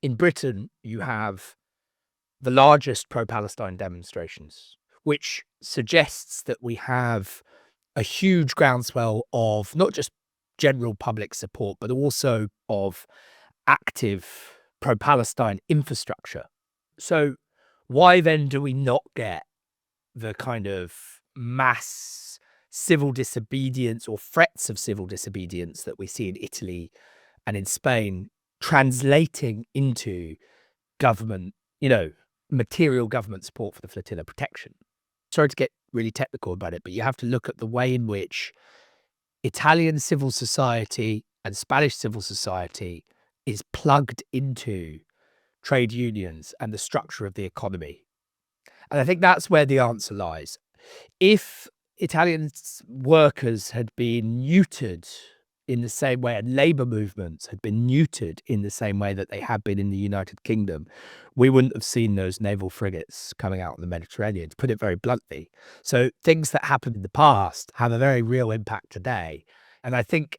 in Britain, you have the largest pro-Palestine demonstrations, which suggests that we have a huge groundswell of not just general public support, but also of active pro-Palestine infrastructure. So why then do we not get the kind of mass civil disobedience or threats of civil disobedience that we see in Italy and in Spain translating into government, material government support for the flotilla protection? Sorry to get really technical about it, but you have to look at the way in which Italian civil society and Spanish civil society is plugged into trade unions and the structure of the economy. And I think that's where the answer lies. If Italian workers had been neutered in the same way, and labour movements had been neutered in the same way that they have been in the United Kingdom, we wouldn't have seen those naval frigates coming out in the Mediterranean, to put it very bluntly. So things that happened in the past have a very real impact today. And I think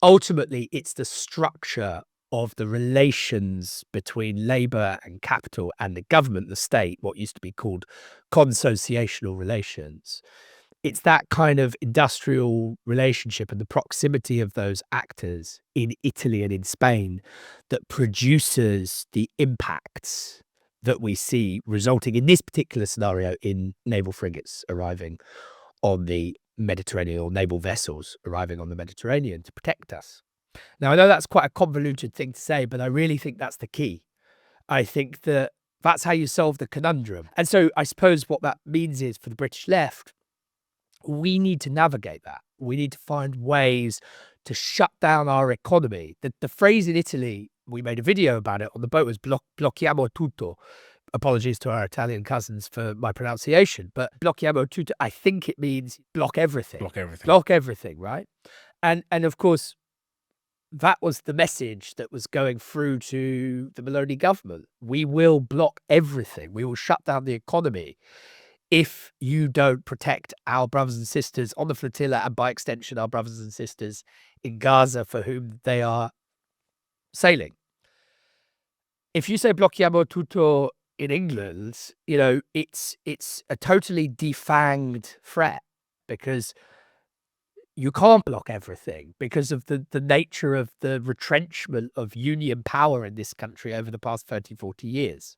ultimately it's the structure of the relations between labour and capital and the government, the state, what used to be called consociational relations. It's that kind of industrial relationship and the proximity of those actors in Italy and in Spain that produces the impacts that we see resulting in this particular scenario in naval frigates arriving on the Mediterranean, or naval vessels arriving on the Mediterranean to protect us. Now, I know that's quite a convoluted thing to say, but I really think that's the key. I think that that's how you solve the conundrum. And so I suppose what that means is, for the British left, we need to navigate that. We need to find ways to shut down our economy. The phrase in Italy, we made a video about it on the boat, was blocchiamo tutto. Apologies to our Italian cousins for my pronunciation, but blocchiamo tutto, I think it means block everything. Block everything. Block everything, right? And of course, that was the message that was going through to the Meloni government. We will block everything. We will shut down the economy if you don't protect our brothers and sisters on the flotilla, and by extension, our brothers and sisters in Gaza for whom they are sailing. If you say blocchiamo tutto in England, it's a totally defanged threat, because you can't block everything because of the nature of the retrenchment of union power in this country over the past 30, 40 years.